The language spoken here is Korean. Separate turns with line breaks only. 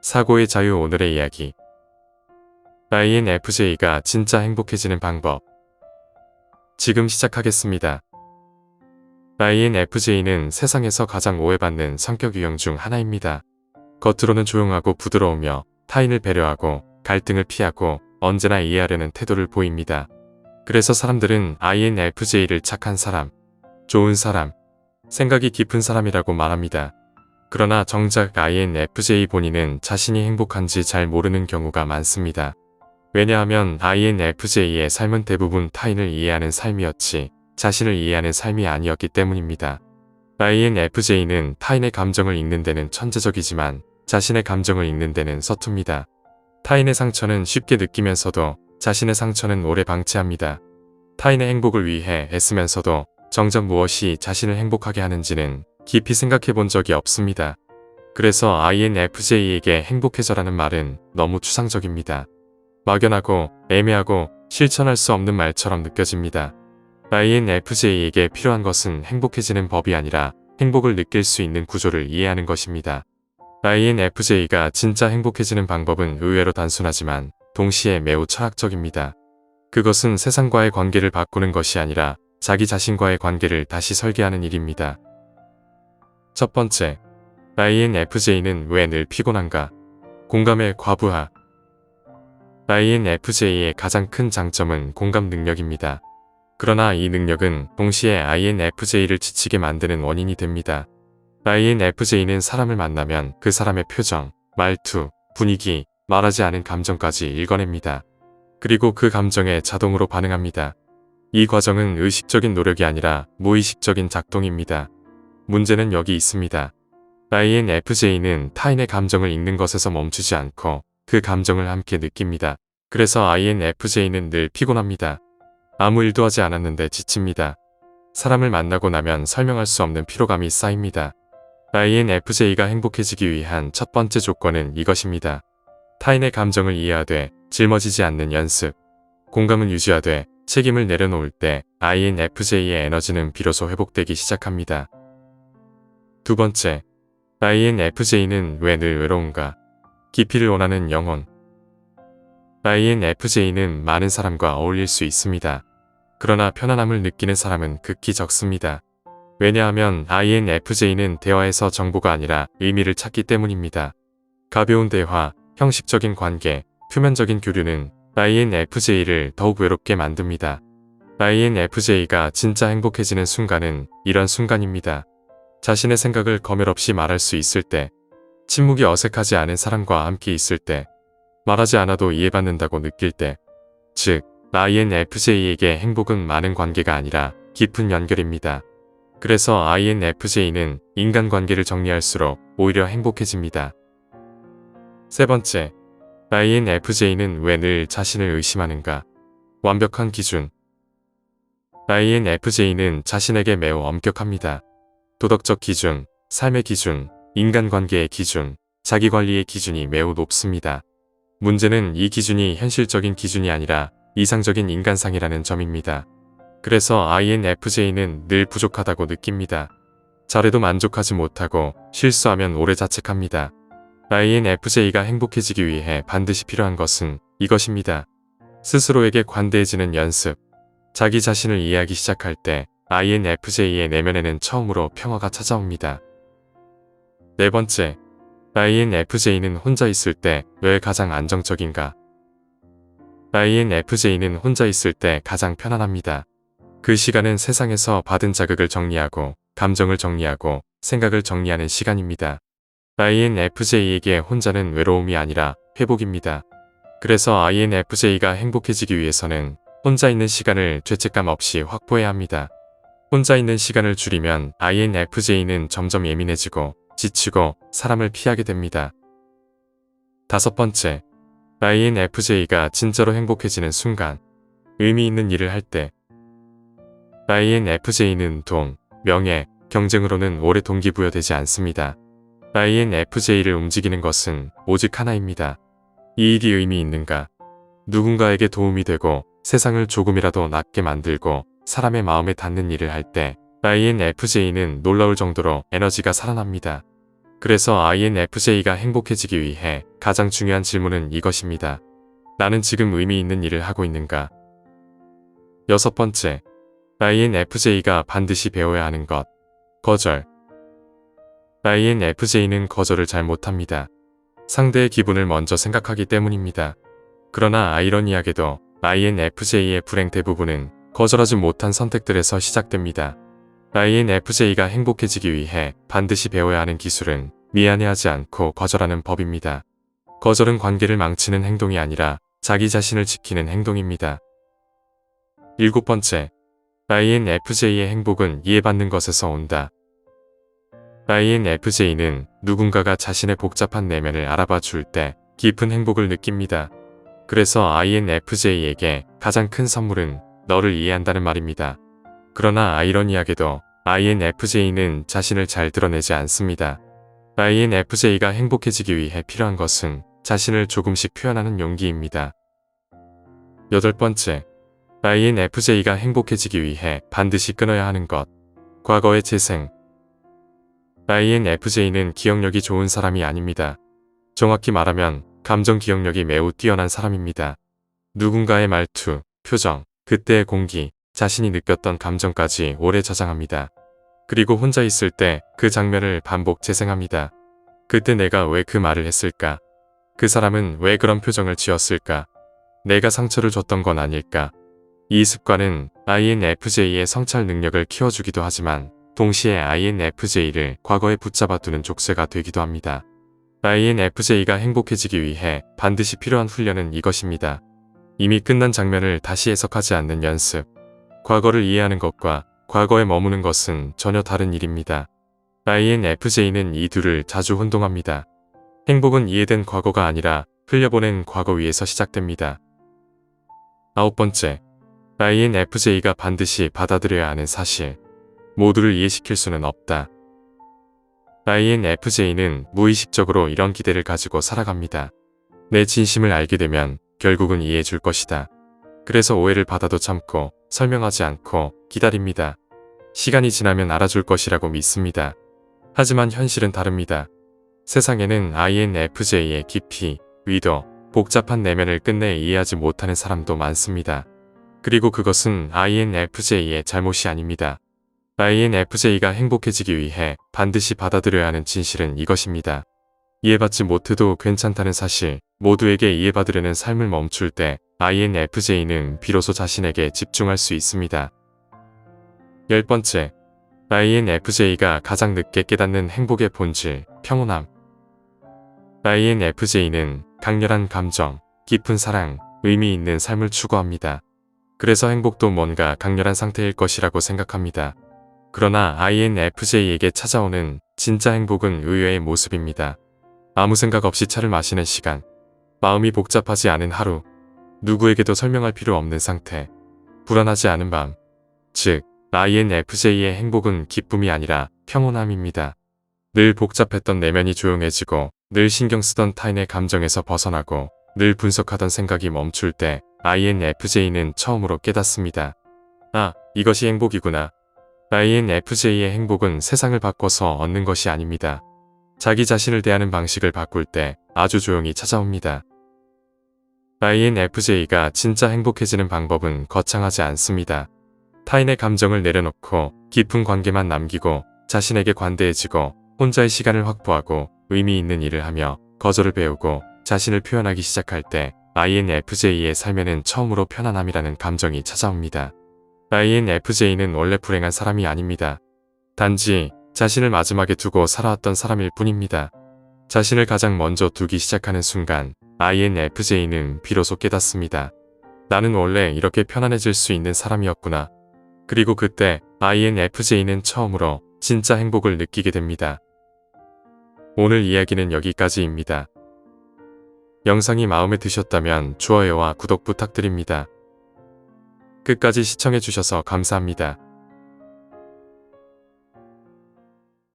사고의 자유. 오늘의 이야기. INFJ가 진짜 행복해지는 방법. 지금 시작하겠습니다. INFJ는 세상에서 가장 오해받는 성격 유형 중 하나입니다. 겉으로는 조용하고 부드러우며 타인을 배려하고 갈등을 피하고 언제나 이해하려는 태도를 보입니다. 그래서 사람들은 INFJ를 착한 사람, 좋은 사람, 생각이 깊은 사람이라고 말합니다. 그러나 정작 INFJ 본인은 자신이 행복한지 잘 모르는 경우가 많습니다. 왜냐하면 INFJ의 삶은 대부분 타인을 이해하는 삶이었지 자신을 이해하는 삶이 아니었기 때문입니다. INFJ는 타인의 감정을 읽는 데는 천재적이지만 자신의 감정을 읽는 데는 서툽니다. 타인의 상처는 쉽게 느끼면서도 자신의 상처는 오래 방치합니다. 타인의 행복을 위해 애쓰면서도 정작 무엇이 자신을 행복하게 하는지는 깊이 생각해 본 적이 없습니다. 그래서 INFJ에게 행복해져라는 말은 너무 추상적입니다. 막연하고 애매하고 실천할 수 없는 말처럼 느껴집니다. INFJ에게 필요한 것은 행복해지는 법이 아니라 행복을 느낄 수 있는 구조를 이해하는 것입니다. INFJ가 진짜 행복해지는 방법은 의외로 단순하지만 동시에 매우 철학적입니다. 그것은 세상과의 관계를 바꾸는 것이 아니라 자기 자신과의 관계를 다시 설계하는 일입니다. 첫 번째, INFJ는 왜 늘 피곤한가? 공감의 과부하. INFJ의 가장 큰 장점은 공감 능력입니다. 그러나 이 능력은 동시에 INFJ를 지치게 만드는 원인이 됩니다. INFJ는 사람을 만나면 그 사람의 표정, 말투, 분위기, 말하지 않은 감정까지 읽어냅니다. 그리고 그 감정에 자동으로 반응합니다. 이 과정은 의식적인 노력이 아니라 무의식적인 작동입니다. 문제는 여기 있습니다. INFJ는 타인의 감정을 읽는 것에서 멈추지 않고 그 감정을 함께 느낍니다. 그래서 INFJ는 늘 피곤합니다. 아무 일도 하지 않았는데 지칩니다. 사람을 만나고 나면 설명할 수 없는 피로감이 쌓입니다. INFJ가 행복해지기 위한 첫 번째 조건은 이것입니다. 타인의 감정을 이해하되 짊어지지 않는 연습. 공감을 유지하되 책임을 내려놓을 때 INFJ의 에너지는 비로소 회복되기 시작합니다. 두 번째, INFJ는 왜 늘 외로운가? 깊이를 원하는 영혼. INFJ는 많은 사람과 어울릴 수 있습니다. 그러나 편안함을 느끼는 사람은 극히 적습니다. 왜냐하면 INFJ는 대화에서 정보가 아니라 의미를 찾기 때문입니다. 가벼운 대화, 형식적인 관계, 표면적인 교류는 INFJ를 더욱 외롭게 만듭니다. INFJ가 진짜 행복해지는 순간은 이런 순간입니다. 자신의 생각을 검열 없이 말할 수 있을 때, 침묵이 어색하지 않은 사람과 함께 있을 때, 말하지 않아도 이해받는다고 느낄 때, 즉 INFJ에게 행복은 많은 관계가 아니라 깊은 연결입니다. 그래서 INFJ는 인간관계를 정리할수록 오히려 행복해집니다. 세 번째, INFJ는 왜 늘 자신을 의심하는가? 완벽한 기준. INFJ는 자신에게 매우 엄격합니다. 도덕적 기준, 삶의 기준, 인간관계의 기준, 자기관리의 기준이 매우 높습니다. 문제는 이 기준이 현실적인 기준이 아니라 이상적인 인간상이라는 점입니다. 그래서 INFJ는 늘 부족하다고 느낍니다. 잘해도 만족하지 못하고 실수하면 오래 자책합니다. INFJ가 행복해지기 위해 반드시 필요한 것은 이것입니다. 스스로에게 관대해지는 연습. 자기 자신을 이해하기 시작할 때 INFJ의 내면에는 처음으로 평화가 찾아옵니다. 네 번째, INFJ는 혼자 있을 때 왜 가장 안정적인가? INFJ는 혼자 있을 때 가장 편안합니다. 그 시간은 세상에서 받은 자극을 정리하고 감정을 정리하고 생각을 정리하는 시간입니다. INFJ에게 혼자는 외로움이 아니라 회복입니다. 그래서 INFJ가 행복해지기 위해서는 혼자 있는 시간을 죄책감 없이 확보해야 합니다. 혼자 있는 시간을 줄이면 INFJ는 점점 예민해지고 지치고 사람을 피하게 됩니다. 다섯 번째, INFJ가 진짜로 행복해지는 순간. 의미 있는 일을 할 때. INFJ는 돈, 명예, 경쟁으로는 오래 동기부여되지 않습니다. INFJ를 움직이는 것은 오직 하나입니다. 이 일이 의미 있는가? 누군가에게 도움이 되고 세상을 조금이라도 낫게 만들고 사람의 마음에 닿는 일을 할 때 INFJ는 놀라울 정도로 에너지가 살아납니다. 그래서 INFJ가 행복해지기 위해 가장 중요한 질문은 이것입니다. 나는 지금 의미 있는 일을 하고 있는가? 여섯 번째, INFJ가 반드시 배워야 하는 것. 거절. INFJ는 거절을 잘 못합니다. 상대의 기분을 먼저 생각하기 때문입니다. 그러나 아이러니하게도 INFJ의 불행 대부분은 거절하지 못한 선택들에서 시작됩니다. INFJ가 행복해지기 위해 반드시 배워야 하는 기술은 미안해하지 않고 거절하는 법입니다. 거절은 관계를 망치는 행동이 아니라 자기 자신을 지키는 행동입니다. 일곱 번째, INFJ의 행복은 이해받는 것에서 온다. INFJ는 누군가가 자신의 복잡한 내면을 알아봐 줄 때 깊은 행복을 느낍니다. 그래서 INFJ에게 가장 큰 선물은 너를 이해한다는 말입니다. 그러나 아이러니하게도 INFJ는 자신을 잘 드러내지 않습니다. INFJ가 행복해지기 위해 필요한 것은 자신을 조금씩 표현하는 용기입니다. 여덟 번째, INFJ가 행복해지기 위해 반드시 끊어야 하는 것. 과거의 재생. INFJ는 기억력이 좋은 사람이 아닙니다. 정확히 말하면 감정 기억력이 매우 뛰어난 사람입니다. 누군가의 말투, 표정, 그때의 공기, 자신이 느꼈던 감정까지 오래 저장합니다. 그리고 혼자 있을 때 그 장면을 반복 재생합니다. 그때 내가 왜 그 말을 했을까? 그 사람은 왜 그런 표정을 지었을까? 내가 상처를 줬던 건 아닐까? 이 습관은 INFJ의 성찰 능력을 키워주기도 하지만 동시에 INFJ를 과거에 붙잡아두는 족쇄가 되기도 합니다. INFJ가 행복해지기 위해 반드시 필요한 훈련은 이것입니다. 이미 끝난 장면을 다시 해석하지 않는 연습. 과거를 이해하는 것과 과거에 머무는 것은 전혀 다른 일입니다. INFJ는 이 둘을 자주 혼동합니다. 행복은 이해된 과거가 아니라 흘려보낸 과거 위에서 시작됩니다. 아홉 번째, INFJ가 반드시 받아들여야 하는 사실. 모두를 이해시킬 수는 없다. INFJ는 무의식적으로 이런 기대를 가지고 살아갑니다. 내 진심을 알게 되면 결국은 이해해 줄 것이다. 그래서 오해를 받아도 참고 설명하지 않고 기다립니다. 시간이 지나면 알아줄 것이라고 믿습니다. 하지만 현실은 다릅니다. 세상에는 INFJ의 깊이, 위도, 복잡한 내면을 끝내 이해하지 못하는 사람도 많습니다. 그리고 그것은 INFJ의 잘못이 아닙니다. INFJ가 행복해지기 위해 반드시 받아들여야 하는 진실은 이것입니다. 이해받지 못해도 괜찮다는 사실, 모두에게 이해받으려는 삶을 멈출 때 INFJ는 비로소 자신에게 집중할 수 있습니다. 열 번째, INFJ가 가장 늦게 깨닫는 행복의 본질, 평온함. INFJ는 강렬한 감정, 깊은 사랑, 의미 있는 삶을 추구합니다. 그래서 행복도 뭔가 강렬한 상태일 것이라고 생각합니다. 그러나 INFJ에게 찾아오는 진짜 행복은 의외의 모습입니다. 아무 생각 없이 차를 마시는 시간, 마음이 복잡하지 않은 하루, 누구에게도 설명할 필요 없는 상태, 불안하지 않은 밤. 즉, INFJ의 행복은 기쁨이 아니라 평온함입니다. 늘 복잡했던 내면이 조용해지고 늘 신경 쓰던 타인의 감정에서 벗어나고 늘 분석하던 생각이 멈출 때 INFJ는 처음으로 깨닫습니다. 아, 이것이 행복이구나. INFJ의 행복은 세상을 바꿔서 얻는 것이 아닙니다. 자기 자신을 대하는 방식을 바꿀 때 아주 조용히 찾아옵니다. INFJ가 진짜 행복해지는 방법은 거창하지 않습니다. 타인의 감정을 내려놓고 깊은 관계만 남기고 자신에게 관대해지고 혼자의 시간을 확보하고 의미 있는 일을 하며 거절을 배우고 자신을 표현하기 시작할 때 INFJ의 삶에는 처음으로 편안함이라는 감정이 찾아옵니다. INFJ는 원래 불행한 사람이 아닙니다. 단지 자신을 마지막에 두고 살아왔던 사람일 뿐입니다. 자신을 가장 먼저 두기 시작하는 순간 INFJ는 비로소 깨닫습니다. 나는 원래 이렇게 편안해질 수 있는 사람이었구나. 그리고 그때 INFJ는 처음으로 진짜 행복을 느끼게 됩니다. 오늘 이야기는 여기까지입니다. 영상이 마음에 드셨다면 좋아요와 구독 부탁드립니다. 끝까지 시청해주셔서 감사합니다.